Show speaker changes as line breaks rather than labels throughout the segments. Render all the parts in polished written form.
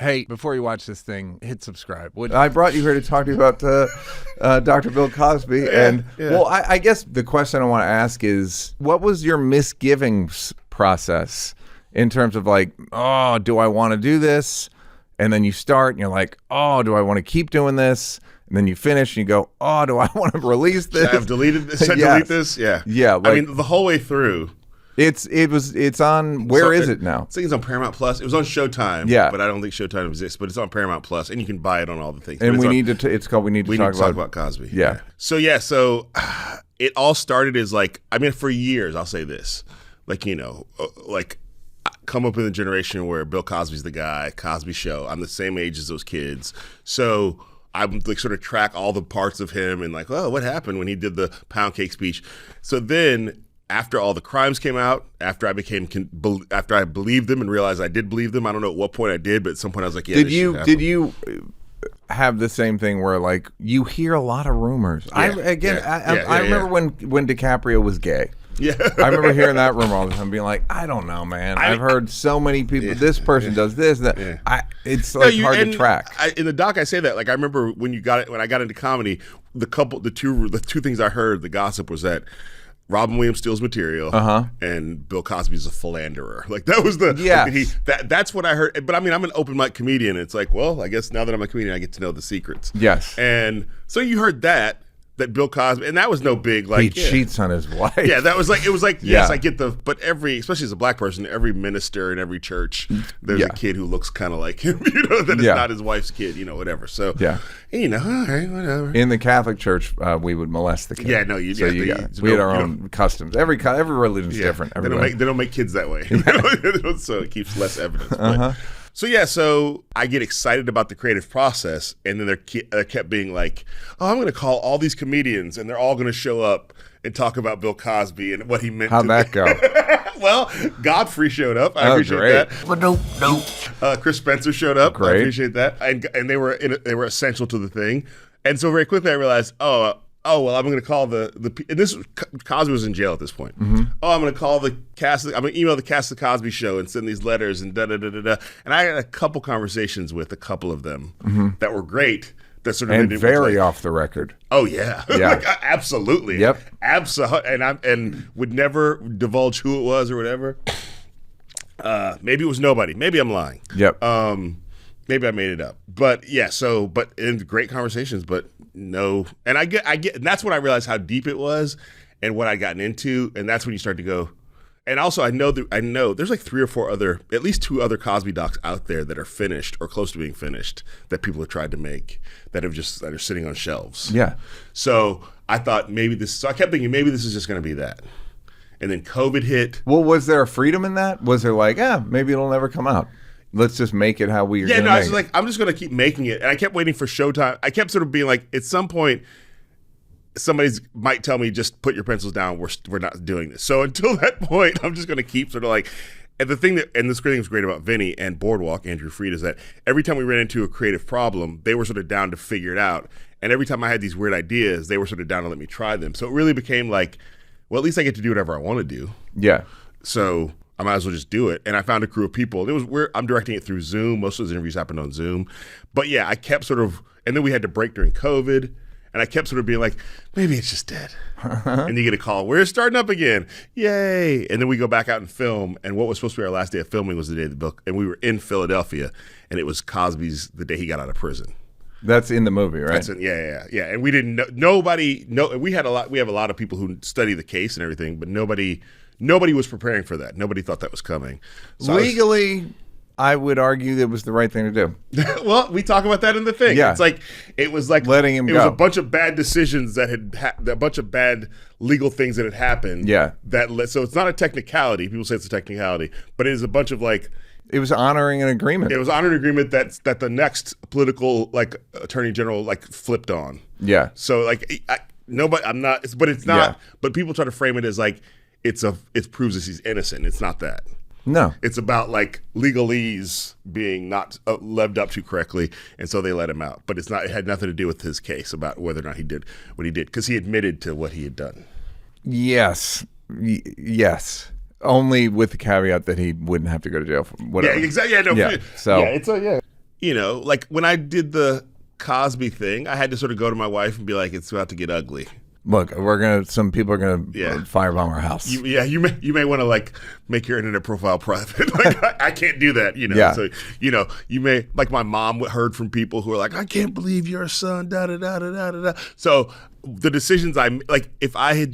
Hey, before you watch this thing, hit subscribe.
I brought you here to talk to you about Dr. Bill Cosby. Well, I guess the question I want to ask is, what was your misgivings process in terms of like, oh, do I want to do this? And then you start and you're like, oh, do I want to keep doing this? And then you finish and you go, oh, do I want to release this?
I've deleted this. Delete this? Yeah.
Yeah. Like,
I mean, the whole way through.
It's on, where is it now?
I think it's on Paramount Plus. It was on Showtime.
Yeah.
But I don't think Showtime exists. But it's on Paramount Plus, and you can buy it on all the things.
And it's called We Need to Talk
About Cosby.
Yeah.
So it all started as like, I mean, for years, I'll say this. Like, you know, like, come up in the generation where Bill Cosby's the guy, Cosby Show. I'm the same age as those kids. So I'm like sort of track all the parts of him and like, oh, what happened when he did the pound cake speech? So then after all the crimes came out, after I believed them and realized I did believe them, I don't know at what point I did, but at some point I was like, yeah, did
you have the same thing where like you hear a lot of rumors? I remember when DiCaprio was gay.
Yeah,
I remember hearing that rumor all the time, being like, I don't know, man. I've heard so many people. This person does this. That it's like hard to track.
In the doc, I say that. Like I remember when I got into comedy, the two things I heard, the gossip was that Robin Williams steals material, and Bill Cosby's a philanderer. Like that was that's what I heard. But I mean, I'm an open mic comedian. It's like, well, I guess now that I'm a comedian, I get to know the secrets.
Yes,
and so you heard that Bill Cosby, and that was no big like
he cheats on his wife.
Yeah, that was like, it was like, yes, I get but especially as a black person, every minister in every church, there's a kid who looks kind of like him, you know, that is not his wife's kid, you know, whatever. So and, you know, all right, whatever.
In the Catholic Church, we would molest the kid.
Yeah, no,
we had our own customs. Every religion is different.
They don't make kids that way, so it keeps less evidence. So I get excited about the creative process, and then there kept being like, oh, I'm going to call all these comedians, and they're all going to show up and talk about Bill Cosby and what he meant
How'd that go?
Well, Godfrey showed up. I appreciate that.
But no.
Chris Spencer showed up.
Great.
I appreciate that. And they were essential to the thing. And so very quickly I realized, well, I'm going to call and this Cosby was in jail at this point.
Mm-hmm.
Oh, I'm going to call the cast. I'm going to email the cast of the Cosby Show and send these letters and da-da-da-da-da. And I had a couple conversations with a couple of them that were great. That sort of
and very off the record.
Oh yeah, like, absolutely.
Yep,
absolutely. And would never divulge who it was or whatever. Maybe it was nobody. Maybe I'm lying.
Yep.
Maybe I made it up. But yeah. So, but in great conversations, but no. And I get, and that's when I realized how deep it was, and what I'd gotten into, and that's when you start to go. And also, I know there's like 3 or 4 at least 2 other Cosby docs out there that are finished or close to being finished that people have tried to make that are sitting on shelves.
Yeah.
So I thought so I kept thinking maybe this is just going to be that. And then COVID hit.
Well, was there a freedom in that? Was there like, maybe it'll never come out? Let's just make it how we're going to make it.
I was like, I'm just going to keep making it. And I kept waiting for Showtime. I kept sort of being like, at some point, somebody might tell me, just put your pencils down. We're not doing this. So until that point, I'm just going to keep sort of like, and this thing was great about Vinny and Boardwalk, Andrew Freed, is that every time we ran into a creative problem, they were sort of down to figure it out. And every time I had these weird ideas, they were sort of down to let me try them. So it really became like, well, at least I get to do whatever I want to do.
Yeah.
So I might as well just do it. And I found a crew of people. I'm directing it through Zoom. Most of those interviews happened on Zoom. But yeah, I kept sort of, and then we had to break during COVID. And I kept sort of being like, maybe it's just dead. And you get a call, we're starting up again. Yay. And then we go back out and film. And what was supposed to be our last day of filming was the day of the book. And we were in Philadelphia. And it was Cosby's, the day he got out of prison.
That's in the movie, right?
Yeah. And we didn't know, we have a lot of people who study the case and everything, but nobody was preparing for that. Nobody thought that was coming. So
legally, I would argue it was the right thing to do.
Well, we talk about that in the thing. Yeah. It was like
letting him go.
It was a bunch of bad decisions that a bunch of bad legal things that had happened.
Yeah.
So it's not a technicality. People say it's a technicality, but it is a bunch of like.
It was honoring an agreement.
It was honoring an agreement that the next political attorney general flipped on.
Yeah.
So I'm not. But it's not. Yeah. But people try to frame it as like it proves that he's innocent. It's not that.
No.
It's about legalese being not lived up to correctly, and so they let him out. But it's not. It had nothing to do with his case about whether or not he did what he did, because he admitted to what he had done.
Yes. Yes. Only with the caveat that he wouldn't have to go to jail for whatever.
Yeah, exactly. Yeah, no.
Yeah. So
yeah, like when I did the Cosby thing, I had to sort of go to my wife and be like, it's about to get ugly.
Look, some people are gonna firebomb our house.
You may want to like make your internet profile private. Like I can't do that,
Yeah.
So you may, like my mom heard from people who are like, I can't believe your son, da da da da da da. So the decisions if I had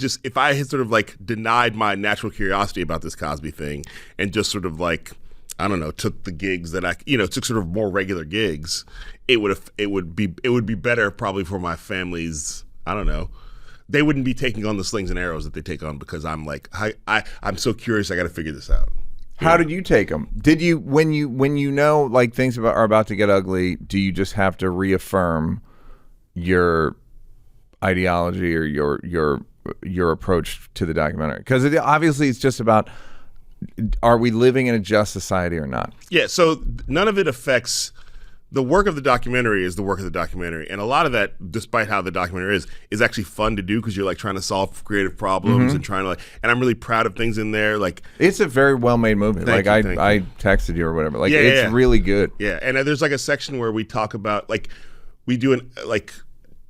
sort of like denied my natural curiosity about this Cosby thing and just sort of like, I don't know, took the gigs that took sort of more regular gigs, it would be better probably for my family's, I don't know. They wouldn't be taking on the slings and arrows that they take on because I'm like, I'm so curious. I got to figure this out.
How did you take them? Did you when you know like things are about to get ugly? Do you just have to reaffirm your ideology or your approach to the documentary? Because obviously it's just about, are we living in a just society or not?
Yeah. So none of it affects. The work of the documentary is the work of the documentary. And a lot of that, despite how the documentary is actually fun to do because you're like trying to solve creative problems and trying to and I'm really proud of things in there. Like
it's a very well-made movie.
Thank you.
I texted you or whatever. Like it's really good.
Yeah. And there's like a section where we talk about we do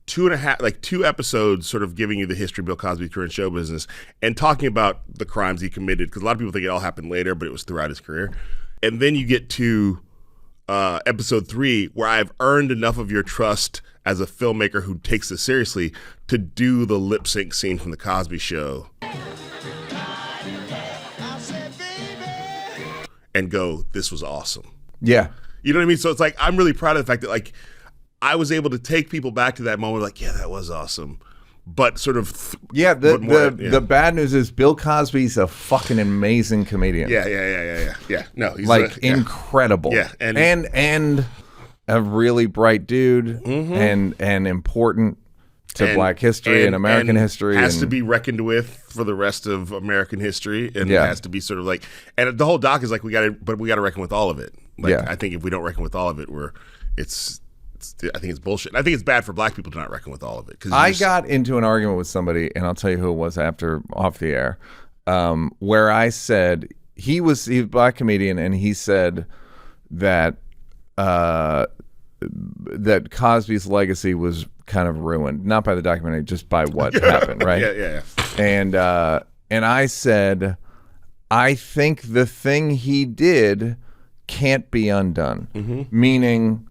two episodes sort of giving you the history of Bill Cosby's career in show business and talking about the crimes he committed because a lot of people think it all happened later, but it was throughout his career. And then you get to episode 3, where I've earned enough of your trust as a filmmaker who takes this seriously to do the lip sync scene from the Cosby Show and go, this was awesome.
Yeah.
You know what I mean? So it's like, I'm really proud of the fact that like I was able to take people back to that moment like, yeah, that was awesome. But sort of
the bad news is Bill Cosby's a fucking amazing comedian.
Yeah. No, he's
incredible.
Yeah,
and a really bright dude and important to Black history and American history.
Has to be reckoned with for the rest of American history, and has to be sort of like. And the whole doc is like we got to reckon with all of it. Like I think if we don't reckon with all of it, I think it's bullshit. I think it's bad for Black people to not reckon with all of it.
I got into an argument with somebody, and I'll tell you who it was off the air, where I said he was a Black comedian, and he said that that Cosby's legacy was kind of ruined, not by the documentary, just by what happened, right?
Yeah.
And I said, I think the thing he did can't be undone, meaning.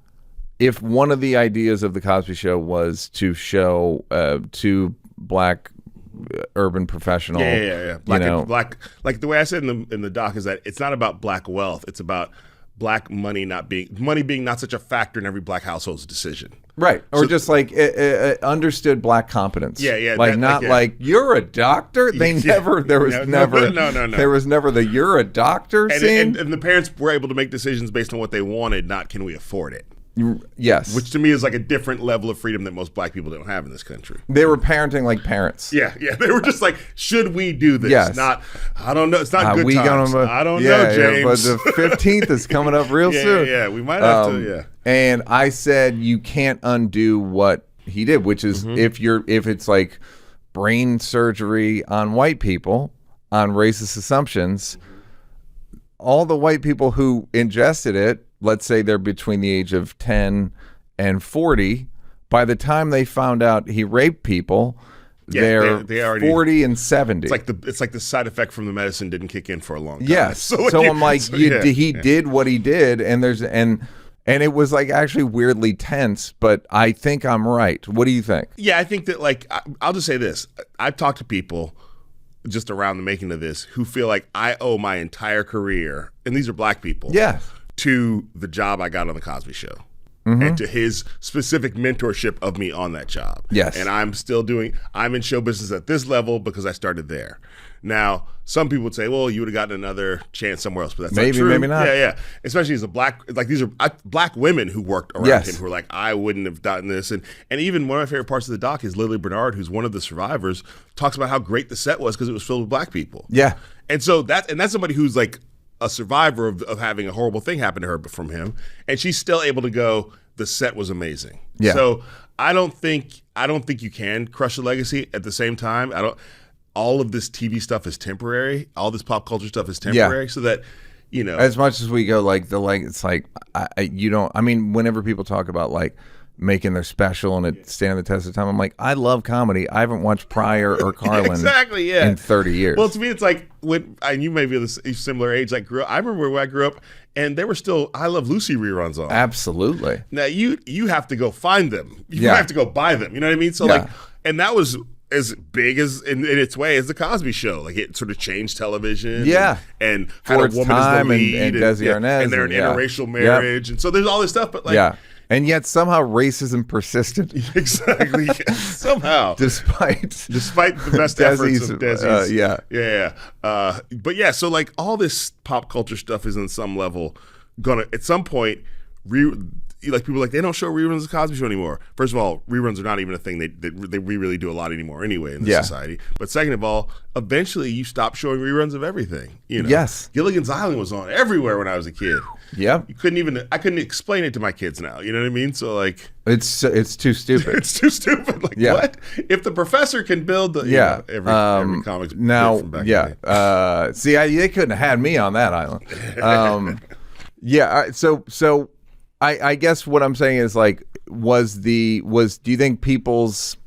If one of the ideas of the Cosby Show was to show two Black urban professional,
Black, like the way I said in the doc is that it's not about Black wealth; it's about Black money being not such a factor in every Black household's decision,
right? Or so, just like understood Black competence, like you're a doctor. There was never the you're a doctor scene,
and the parents were able to make decisions based on what they wanted, not can we afford it.
Yes.
Which to me is like a different level of freedom that most Black people don't have in this country.
They were parenting like parents.
Yeah. They were just like, should we do this?
Yes.
Not, I don't know. It's not good times. I don't know, James.
But the 15th is coming up real soon.
Yeah, we might have to,
And I said, you can't undo what he did, which is if it's like brain surgery on white people, on racist assumptions, all the white people who ingested it, let's say they're between the age of 10 and 40, by the time they found out he raped people, they're already 40 and 70.
It's like the side effect from the medicine didn't kick in for a long time.
Yes. So I'm like, he did what he did, and it was like actually weirdly tense, but I think I'm right. What do you think?
Yeah, I think that I'll just say this. I've talked to people just around the making of this who feel like I owe my entire career, and these are Black people.
Yeah.
To the job I got on the Cosby Show and to his specific mentorship of me on that job.
Yes.
And I'm in show business at this level because I started there. Now, some people would say, well, you would have gotten another chance somewhere else, but that's not true.
Maybe not.
Yeah. Especially as a Black, these are Black women who worked around him who were like, I wouldn't have done this. And even one of my favorite parts of the doc is Lily Bernard, who's one of the survivors, talks about how great the set was because it was filled with Black people.
Yeah.
And so that's somebody who's like, a survivor of having a horrible thing happen to her from him, and she's still able to go, the set was amazing.
Yeah.
So I don't think you can crush a legacy. At the same time, all of this TV stuff is temporary. All this pop culture stuff is temporary. So that you know,
as much as we go it's like you don't. I mean, whenever people talk about like making their special and it standing the test of time, I'm like, I love comedy. I haven't watched Pryor or Carlin in 30 years.
Well, to me, it's like and you may be of a similar age. Like I remember when I grew up, and there were still I Love Lucy reruns on.
Absolutely.
Now you have to go find them. You have to go buy them. You know what I mean? So like, and that was as big as in its way as the Cosby Show. Like it sort of changed television.
Yeah.
And
For
had a
its
woman as
time
the lead,
and Desi Arnaz,
and they're an interracial marriage, and so there's all this stuff. But like,
and yet somehow racism persisted.
Exactly. Somehow.
Despite
the best efforts of Desi's. But yeah, so like all this pop culture stuff is on some level gonna at some point like people are like they don't show reruns of the Cosby Show anymore. First of all, reruns are not even a thing we really do a lot anymore anyway in this society. But second of all, eventually you stop showing reruns of everything. You know?
Yes.
Gilligan's Island was on everywhere when I was a kid.
Yep.
I couldn't explain it to my kids now. You know what I mean? So like
it's too stupid.
It's too stupid. Like what? If the professor can build the every comic
now
from back in the day.
See, they couldn't have had me on that island. So I guess what I'm saying is like do you think people's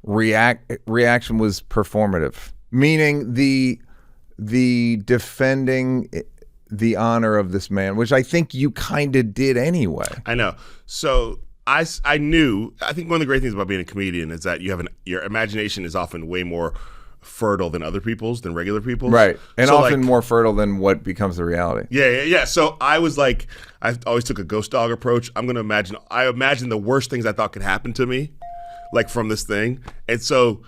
reaction was performative? Meaning the defending the honor of this man, which I think you kind of did anyway.
I know. So I think one of the great things about being a comedian is that your imagination is often way more fertile than regular people's.
Right. And
so
often more fertile than what becomes the reality.
Yeah. So I was like, I always took a ghost dog approach. I imagine the worst things I thought could happen to me, like from this thing. And so,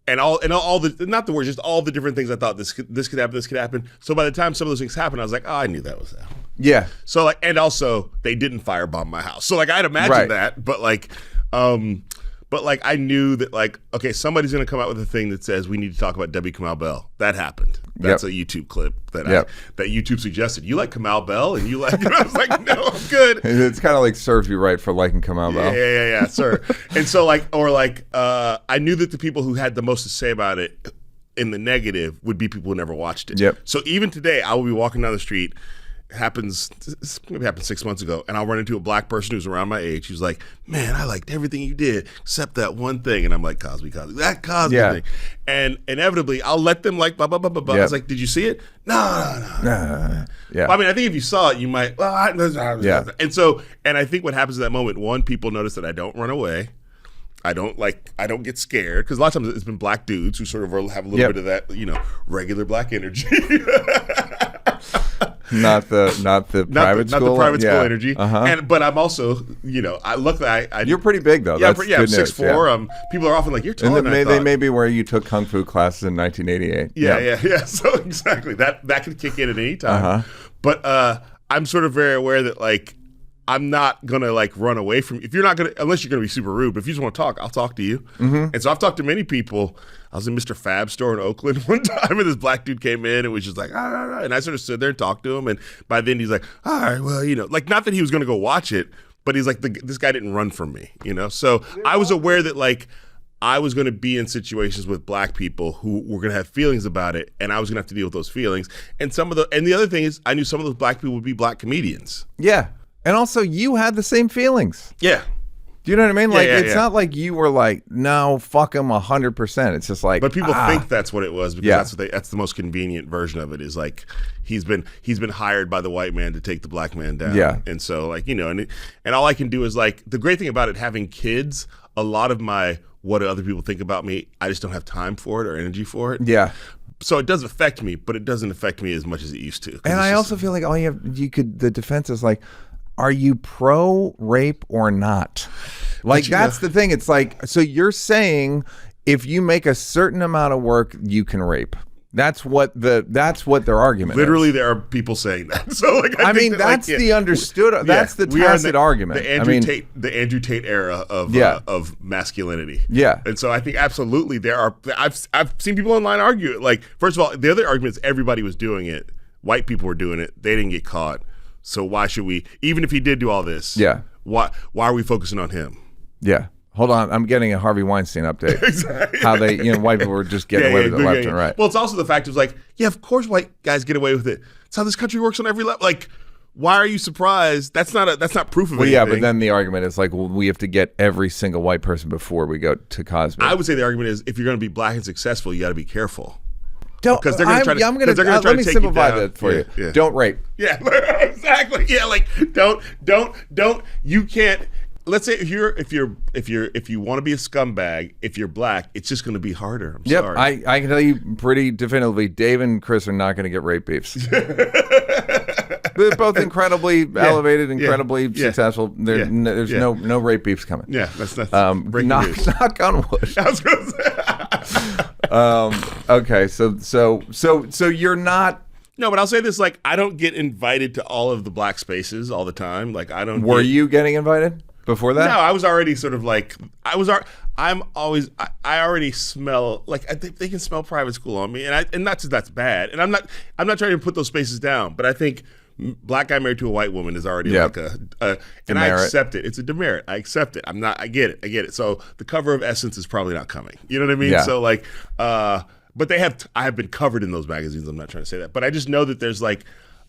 all the, not the worst, just all the different things I thought this could happen. So by the time some of those things happened, I was like, oh, I knew that was that.
Yeah.
So like, and also they didn't firebomb my house. So like I'd imagined that, but like I knew that like, okay, somebody's going to come out with a thing that says we need to talk about Debbie Kamau Bell. That happened. That's a YouTube clip that YouTube suggested. You like Kamau Bell? And you like, and I was like, no, I'm good.
It's kind of like serves you right for liking Kamau Bell.
Yeah, sir. And so I knew that the people who had the most to say about it in the negative would be people who never watched it.
Yep.
So even today, I will be walking down the street. Maybe happened 6 months ago, and I'll run into a black person who's around my age who's like, man, I liked everything you did except that one thing. And I'm like, Cosby, that Cosby thing. And inevitably I'll let them like blah blah blah blah blah. I was like, did you see it? No.
Yeah.
Well, I mean, I think if you saw it, you might and I think what happens at that moment, one, people notice that I don't run away. I don't get scared, because a lot of times it's been black dudes who sort of have a little bit of that, regular black energy.
Not the private school
energy. But I'm also, you're
pretty big though.
Yeah,
That's
I'm
good news.
6'4". People are often like, you're taller than I thought.
They may be where you took kung fu classes in 1988.
Yeah. So exactly, that could kick in at any time. But I'm sort of very aware that like I'm not gonna like run away from you. Unless you're gonna be super rude. But if you just want to talk, I'll talk to you. And so I've talked to many people. I was in Mr. Fab's store in Oakland one time, and this black dude came in and was just like, and I sort of stood there and talked to him. And by then he's like, all right, well, like not that he was gonna go watch it, but he's like, this guy didn't run from me, So I was aware that like I was gonna be in situations with black people who were gonna have feelings about it, and I was gonna have to deal with those feelings. And the other thing is, I knew some of those black people would be black comedians.
Yeah. And also, you had the same feelings.
Yeah.
Do you know what I mean? Like, it's not like you were like, no, fuck him 100%. It's just like,
but people think that's what it was, because that's the most convenient version of it. Is like he's been hired by the white man to take the black man down.
Yeah.
And so like and all I can do is like, the great thing about it, having kids, a lot of my what do other people think about me, I just don't have time for it or energy for it.
Yeah.
So it does affect me, but it doesn't affect me as much as it used to.
And I also feel like the defense is like, are you pro rape or not? Like, that's the thing. It's like, so you're saying if you make a certain amount of work, you can rape. That's what their argument
Literally,
is.
There are people saying that. So like,
I mean, that's the understood. That's the tacit argument.
The Andrew Tate era of masculinity.
Yeah.
And so I think absolutely there are. I've seen people online argue it. Like, first of all, the other argument is everybody was doing it. White people were doing it. They didn't get caught. So why should we? Even if he did do all this.
Yeah.
Why are we focusing on him?
Yeah. Hold on, I'm getting a Harvey Weinstein update.
Exactly.
How they, white people were just getting away with it left and right.
Well, it's also the fact of like, yeah, of course white guys get away with it. It's how this country works on every level. Like, why are you surprised? That's not proof of anything.
Yeah, but then the argument is like, well, we have to get every single white person before we go to Cosby.
I would say the argument is if you're going to be black and successful, you got to be careful.
Because they're going to try to. Let me simplify that for you. Yeah. Don't rape.
Yeah, exactly. Yeah, like don't. You can't. Let's say if you want to be a scumbag, if you're black, it's just going to be harder. I'm sorry.
I can tell you pretty definitively, Dave and Chris are not going to get rape beefs. They're both incredibly elevated, incredibly successful. There's no rape beefs coming.
Yeah, that's breaking news.
Knock on wood.
I was going to say.
Okay, so you're not.
No, but I'll say this: like, I don't get invited to all of the black spaces all the time. Like, I don't.
Were you getting invited before that?
No, I was already sort of like I already smell like they can smell private school on me, and not that that's bad. And I'm not trying to put those spaces down, but I think black guy married to a white woman is already like a and demerit. I accept it. It's a demerit. I accept it. I get it. So the cover of Essence is probably not coming. You know what I mean? Yeah. So like, but I have been covered in those magazines. I'm not trying to say that, but I just know that there's like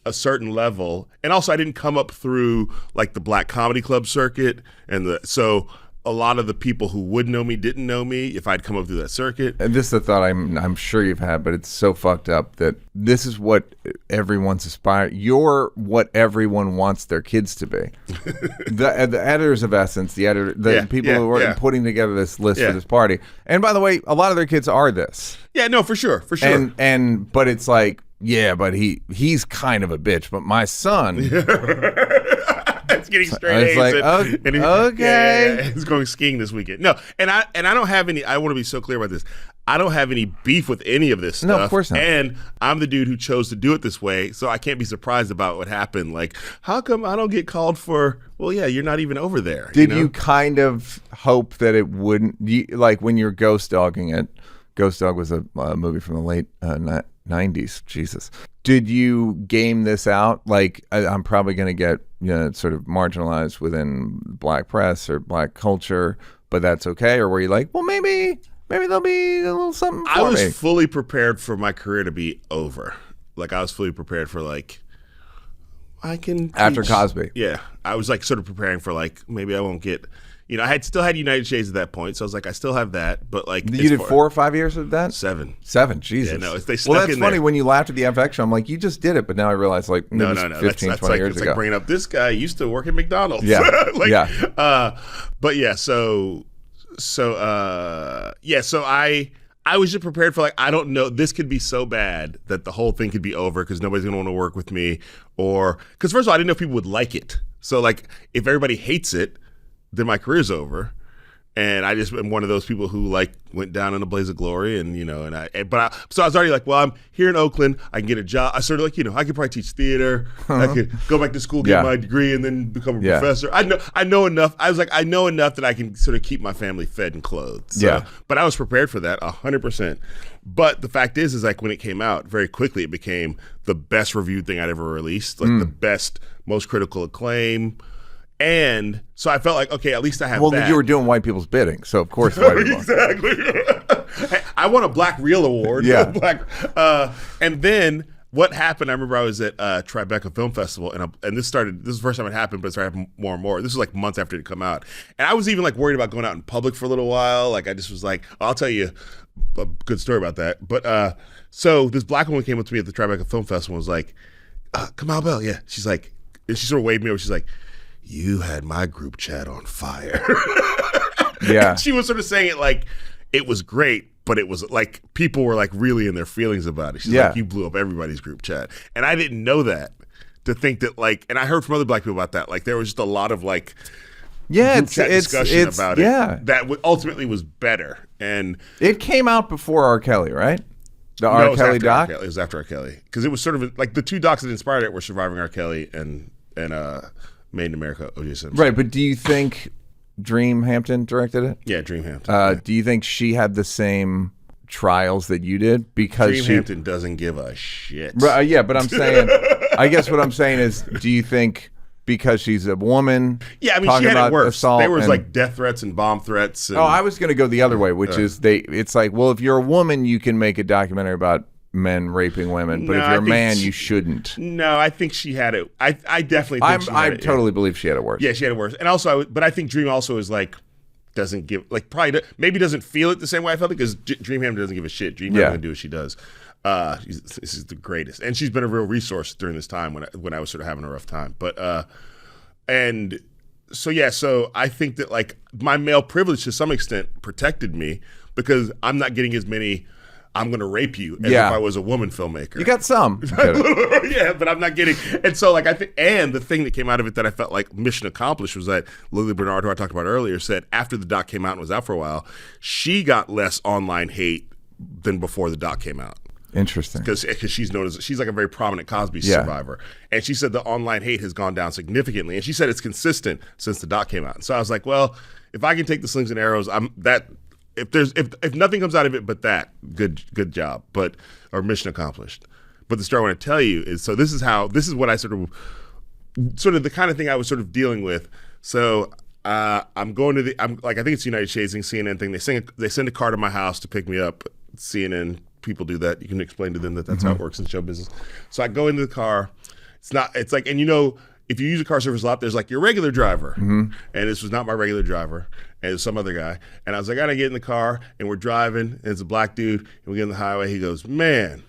a certain level, and also I didn't come up through like the black comedy club circuit, so a lot of the people who would know me didn't know me if I'd come up through that circuit.
And this is the thought I'm sure you've had, but it's so fucked up that this is what everyone's aspiring. You're what everyone wants their kids to be. the editors of Essence, the people who are putting together this list for this party. And by the way, a lot of their kids are this.
Yeah, no, for sure.
But it's like, yeah, but he's kind of a bitch. But my son.
It's getting straight A's.
Like, okay.
He's going skiing this weekend. No, and I don't have any. I want to be so clear about this. I don't have any beef with any of this stuff.
No, of course not.
And I'm the dude who chose to do it this way, so I can't be surprised about what happened. Like, how come I don't get called for? Well, yeah, you're not even over there.
Did you kind of hope that it wouldn't? Like when you're ghost dogging it. Ghost Dog was a movie from the late 90s. Jesus. Did you game this out? Like, I'm probably going to get sort of marginalized within black press or black culture, but that's okay? Or were you like, well, maybe there'll be a little something for me?
I was fully prepared for my career to be over. Like, I was fully prepared for, like, I can
After Cosby.
Yeah. I was, like, sort of preparing for, like, maybe I won't get... I still had United Shades at that point, so I was like, I still have that, but like...
You did 4 or 5 years of that?
7.
7, Jesus.
Yeah, no, they snuck
well, that's
in
funny.
there.
When you laughed at the FX show, I'm like, you just did it, but now I realize, like,
no.
15,
That's
20
like,
years
it's
ago.
like bringing up, this guy used to work at McDonald's.
Yeah,
But yeah, so I was just prepared for, like, I don't know, this could be so bad that the whole thing could be over because nobody's going to want to work with me, or... Because first of all, I didn't know if people would like it. So, like, if everybody hates it, then my career's over. And I just am one of those people who like went down in a blaze of glory, so I was already like, well, I'm here in Oakland, I can get a job. I sort of like, I could probably teach theater, I could go back to school, get my degree, and then become a professor. I know enough. I was like, I know enough that I can sort of keep my family fed and clothed. So, but I was prepared for that 100%. But the fact is like when it came out, very quickly it became the best reviewed thing I'd ever released, like the best, most critical acclaim. And so I felt like, okay, at least I have that.
Well, you were doing white people's bidding, so of course white people.
Exactly. I won a Black Reel Award.
Yeah.
And then what happened, I remember I was at Tribeca Film Festival, and this is the first time it happened, but it started happening more and more. This was like months after it had come out. And I was even like worried about going out in public for a little while. Like I just was like, I'll tell you a good story about that. But so this black woman came up to me at the Tribeca Film Festival and was like, Kamau Bell, yeah. She's like, and she sort of waved me over. She's like, you had my group chat on fire.
Yeah.
And she was sort of saying it like it was great, but it was like people were like really in their feelings about it. She's like, you blew up everybody's group chat. And I didn't know that, to think that like, and I heard from other black people about that. Like there was just a lot of like group chat discussion about it that ultimately was better. And
it came out before R. Kelly, right? The R. Kelly doc?
It was after R. Kelly. Because it was sort of like the two docs that inspired it were Surviving R. Kelly and Made in America, O.J. Simpson.
Right, but do you think Dream Hampton directed it?
Yeah, Dream Hampton.
Do you think she had the same trials that you did? Because
Dream Hampton doesn't give a shit.
Right, yeah, but I'm saying, I guess what I'm saying is, do you think because she's a woman.
Yeah, I mean, she
talking
had it
about
worse.
assault
There was
and-
like death threats and bomb threats. And,
Oh, I was going to go the other way, which is it's like, well, if you're a woman, you can make a documentary about men raping women, but
No,
if
I
you're a
think
man,
she-
you shouldn't.
No, I think she had it. I definitely think she
I
had it.
totally believe she had it worse.
Yeah, she had it worse. And also, but I think Dream also is like, doesn't give, like, probably maybe doesn't feel it the same way I felt it, because Dream Hammer doesn't give a shit. Dream Hammer going to do what she does. This is the greatest. And she's been a real resource during this time when I was sort of having a rough time. But, and so, yeah, so I think that, like, my male privilege to some extent protected me, because I'm not getting as many I'm going to rape you as if I was a woman filmmaker.
You got some.
Yeah, but I'm not getting. And so, like, I think, and the thing that came out of it that I felt like mission accomplished was that Lily Bernard, who I talked about earlier, said after the doc came out and was out for a while, she got less online hate than before the doc came out.
Interesting.
Because she's known as, she's like a very prominent Cosby survivor. And she said the online hate has gone down significantly. And she said it's consistent since the doc came out. And so I was like, well, if I can take the slings and arrows, if nothing comes out of it but that, good job. Or mission accomplished. But the story I want to tell you is, so this is what I sort of the kind of thing I was sort of dealing with. So I'm going to I think it's United Shades CNN thing. They send a car to my house to pick me up. CNN people do that. You can explain to them that that's how it works in show business. So I go into the car. It's like, and you know, if you use a car service lot, there's like your regular driver. And this was not my regular driver. And it was some other guy. And I was like, I gotta get in the car, and we're driving, and it's a black dude, and we get on the highway. He goes, man,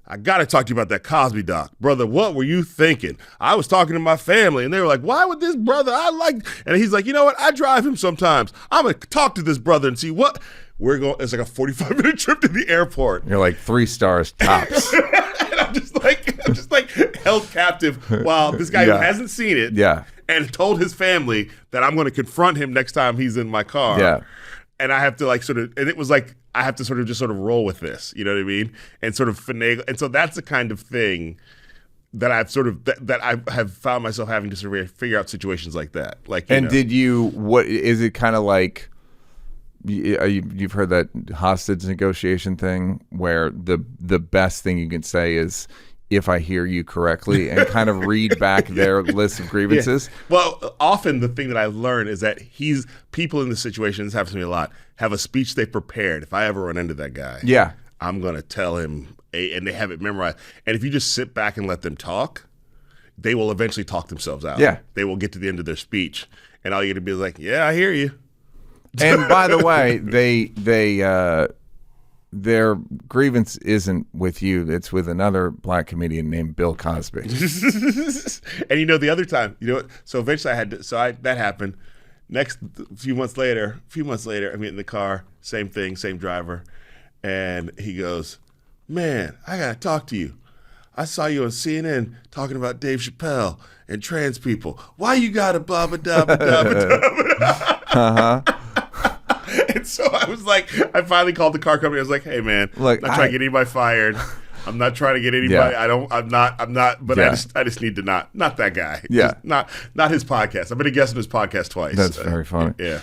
I gotta talk to you about that Cosby doc. Brother, what were you thinking? I was talking to my family, and they were like, why would this brother, and he's like, you know what, I drive him sometimes. I'm gonna talk to this brother and see what, it's like a 45-minute trip to the airport.
You're like 3 stars tops.
And I'm just like held captive while this guy who hasn't seen it and told his family that I'm going to confront him next time he's in my car.
Yeah.
And I have to and it was like, I have to sort of just sort of roll with this, you know what I mean? And sort of finagle. And so that's the kind of thing that I've sort of, that I have found myself having to sort of figure out situations like that. Like,
and did you, what is it kind of like, you've heard that hostage negotiation thing where the best thing you can say is, if I hear you correctly, and kind of read back their list of grievances?
Yeah. Well, often the thing that I've learned is that people in this situation, this happens to me a lot, have a speech they prepared. If I ever run into that guy, I'm going to tell him, and they have it memorized. And if you just sit back and let them talk, they will eventually talk themselves out.
Yeah.
They will get to the end of their speech, and all you got to be is like, yeah, I hear you.
And by the way, their grievance isn't with you. It's with another black comedian named Bill Cosby.
And you know, the other time, you know what? So eventually that happened. A few months later, I'm in the car, same thing, same driver. And he goes, man, I got to talk to you. I saw you on CNN talking about Dave Chappelle and trans people. Why you got to blah, blah, blah, blah, blah. And so I was like, I finally called the car company. I was like, hey, man,
look,
I'm not trying to get anybody fired. I'm not trying to get anybody. I'm not, but I just need to not that guy.
Yeah.
Just not his podcast. I've been a guest on his podcast twice.
That's very funny.
Yeah.